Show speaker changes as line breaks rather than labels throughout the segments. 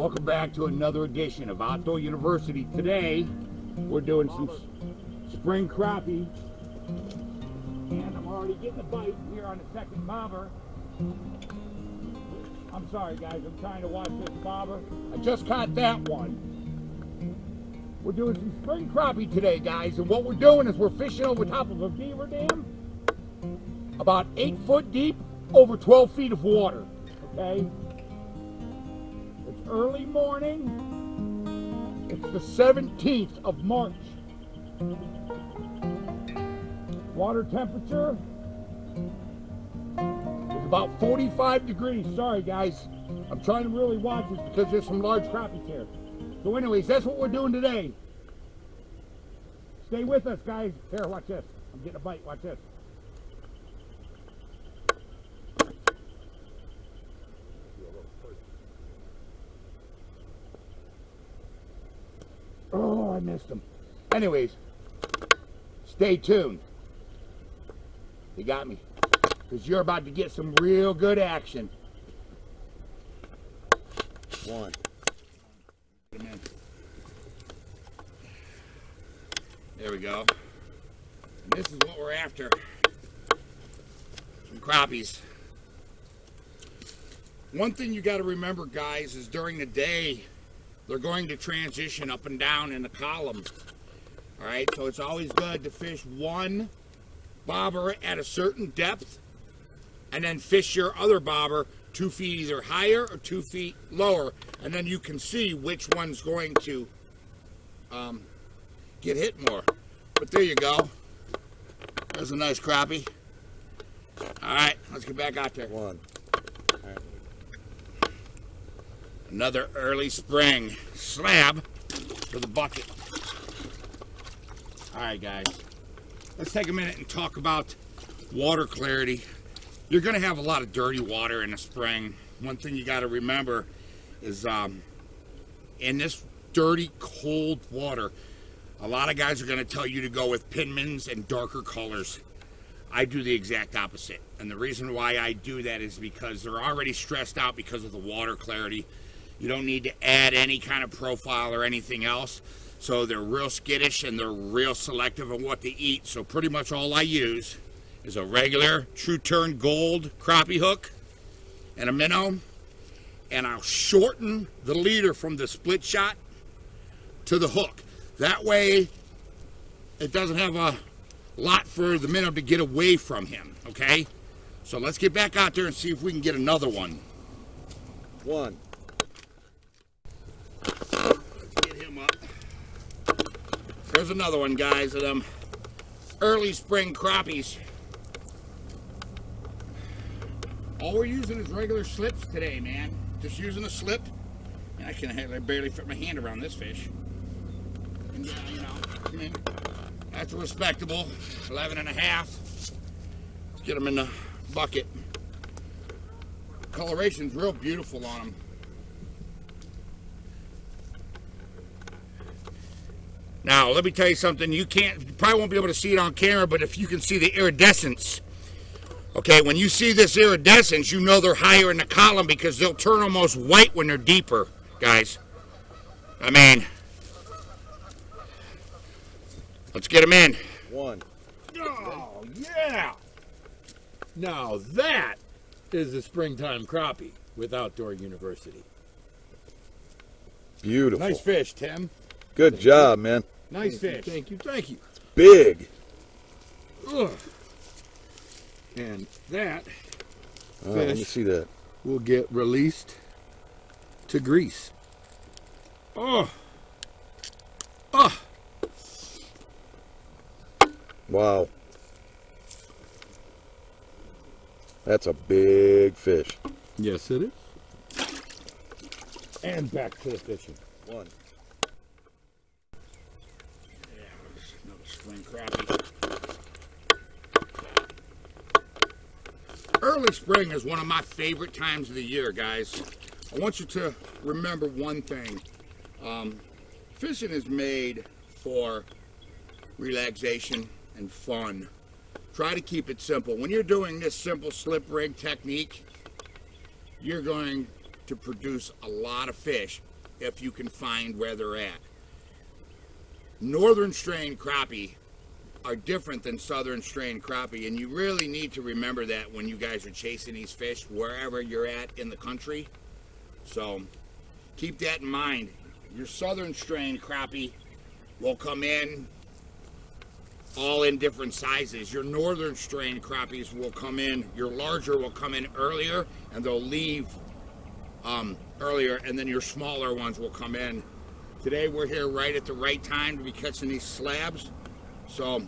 Welcome back to another edition of Outdoor University. Today, we're doing some spring crappie. And I'm already getting a bite here on the second bobber. I'm sorry guys, I'm trying to watch this bobber. I just caught that one. We're doing some spring crappie today, guys. And what we're doing is we're fishing over top of a beaver dam. About 8 foot deep, over 12 feet of water, okay? It's early morning. It's the 17th of March. Water temperature is about 45 degrees. Sorry guys, I'm trying to really watch this because there's some large crappies here. So anyways, that's what we're doing today. Stay with us guys. Here, watch this. I'm getting a bite, watch this. Oh, I missed him. Anyways, stay tuned. You got me. Because you're about to get some real good action.
One.
There we go. And this is what we're after. Some crappies. One thing you got to remember, guys, is during the day, they're going to transition up and down in the column. All right, so it's always good to fish one bobber at a certain depth and then fish your other bobber 2 feet either higher or 2 feet lower, and then you can see which one's going to get hit more. But there you go. There's a nice crappie. All right, let's get back out there.
One.
Another early spring slab for the bucket. All right, guys. Let's take a minute and talk about water clarity. You're going to have a lot of dirty water in the spring. One thing you got to remember is in this dirty, cold water, a lot of guys are going to tell you to go with Pinmans and darker colors. I do the exact opposite. And the reason why I do that is because they're already stressed out because of the water clarity. You don't need to add any kind of profile or anything else. So they're real skittish and they're real selective on what they eat. So pretty much all I use is a regular True Turn Gold crappie hook and a minnow. And I'll shorten the leader from the split shot to the hook. That way it doesn't have a lot for the minnow to get away from him, okay? So let's get back out there and see if we can get another one.
One.
Let's get him up. There's another one, guys, of them early spring crappies. All we're using is regular slips today, man. Just using a slip. And I barely fit my hand around this fish. And, you know, I mean, that's a respectable 11 and a half. Let's get them in the bucket. Coloration's real beautiful on them. Now, let me tell you something. You probably won't be able to see it on camera, but if you can see the iridescence, okay, when you see this iridescence, you know they're higher in the column because they'll turn almost white when they're deeper, guys. I mean, let's get them in.
One.
Oh, yeah! Now that is a springtime crappie with Outdoor University.
Beautiful.
Nice fish, Tim.
Good job, man.
Nice fish.
Thank you, thank you.
Big.
Ugh. And that
All right, let me
fish
see that.
will get released to grease. Oh! Oh!
Wow. That's a big fish.
Yes, it is. And back to the fishing.
One.
Yeah, there's another spring crappie. Early spring is one of my favorite times of the year, guys. I want you to remember one thing. Fishing is made for relaxation and fun. Try to keep it simple. When you're doing this simple slip rig technique, you're going to produce a lot of fish if you can find where they're at. Northern strain crappie are different than southern strain crappie, and you really need to remember that when you guys are chasing these fish wherever you're at in the country. So keep that in mind. Your southern strain crappie will come in all in different sizes. Your northern strain crappies will come in, your larger will come in earlier and they'll leave earlier, and then your smaller ones will come in. Today we're here right at the right time to be catching these slabs. So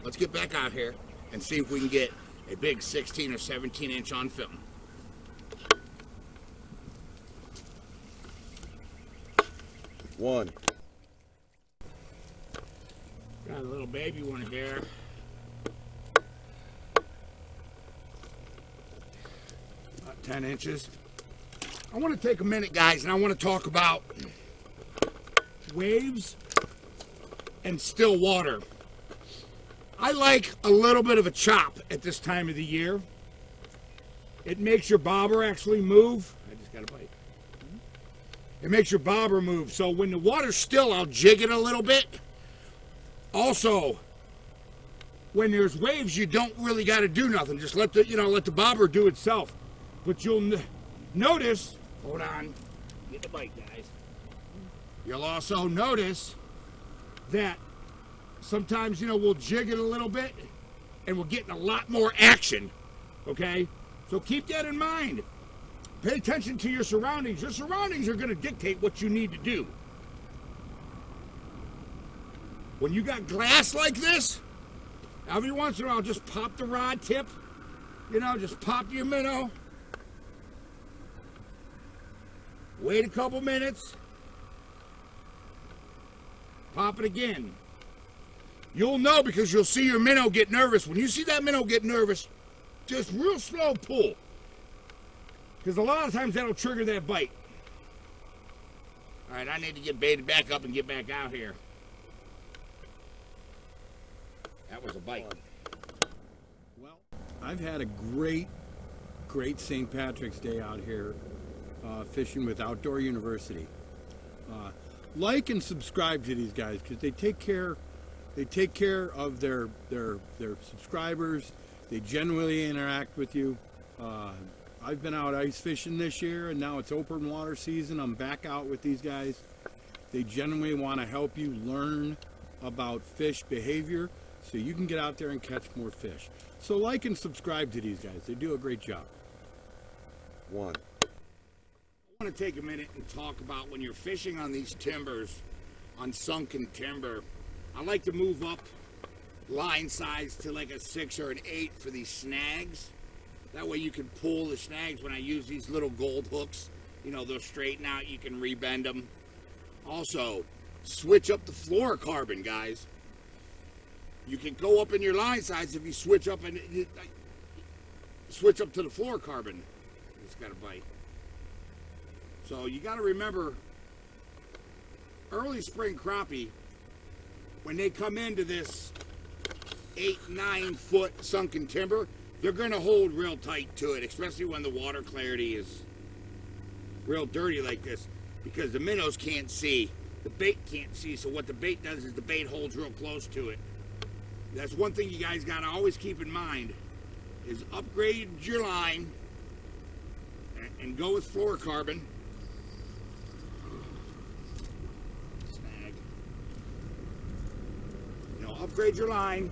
let's get back out here and see if we can get a big 16 or 17 inch on film.
One.
Got a little baby one here. About 10 inches. I want to take a minute, guys, and I want to talk about waves and still water. I like a little bit of a chop at this time of the year. It makes your bobber actually move. I just got a bite. It makes your bobber move. So when the water's still, I'll jig it a little bit. Also, when there's waves, you don't really got to do nothing. Just let the bobber do itself. But you'll notice, hold on, get the bite, guys. You'll also notice that sometimes, we'll jig it a little bit and we're getting a lot more action, okay? So keep that in mind. Pay attention to your surroundings. Your surroundings are going to dictate what you need to do. When you got glass like this, every once in a while, just pop the rod tip, just pop your minnow. Wait a couple minutes. Pop it again. You'll know because you'll see your minnow get nervous. When you see that minnow get nervous, just real slow pull. Because a lot of times that'll trigger that bite. All right, I need to get baited back up and get back out here. That was a bite.
Well, I've had a great St. Patrick's Day out here fishing with Outdoor University. Like and subscribe to these guys because they take care of their subscribers. They genuinely interact with you. I've been out ice fishing this year, and now it's open water season. I'm back out with these guys. They genuinely want to help you learn about fish behavior so you can get out there and catch more fish. So like and subscribe to these guys. They do a great job.
One.
I want to take a minute and talk about when you're fishing on these timbers, on sunken timber. I like to move up line size to like a 6 or an 8 for these snags. That way you can pull the snags. When I use these little gold hooks, they'll straighten out, you can rebend them. Also, switch up the fluorocarbon, guys. You can go up in your line size if you switch up to the fluorocarbon. It's got a bite. So you got to remember, early spring crappie, when they come into this 8-9 foot sunken timber, they're going to hold real tight to it, especially when the water clarity is real dirty like this, because the minnows can't see, the bait can't see. So what the bait does is the bait holds real close to it. That's one thing you guys got to always keep in mind, is upgrade your line and go with fluorocarbon. Snag. Upgrade your line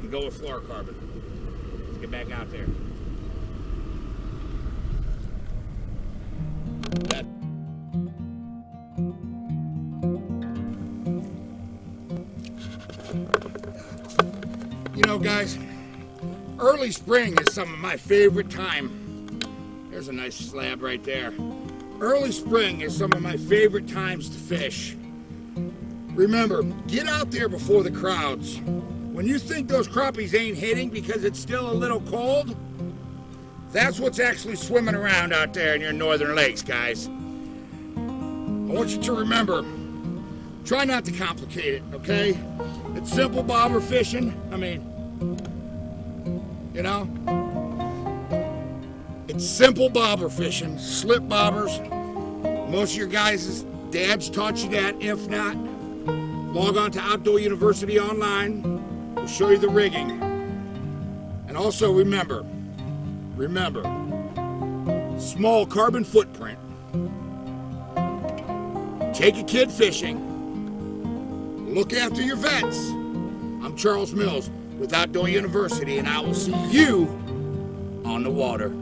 and go with fluorocarbon. Let's get back out there. Guys, early spring is some of my favorite time. There's a nice slab right there. Early spring is some of my favorite times to fish. Remember, get out there before the crowds. When you think those crappies ain't hitting because it's still a little cold, that's what's actually swimming around out there in your northern lakes, guys. I want you to remember, try not to complicate it, okay? It's simple bobber fishing. If It's simple bobber fishing, slip bobbers. Most of your guys' dads taught you that. If not, log on to Outdoor University online. We'll show you the rigging. And also remember, small carbon footprint. Take a kid fishing. Look after your vets. I'm Charles Mills with Outdoor University, and I will see you on the water.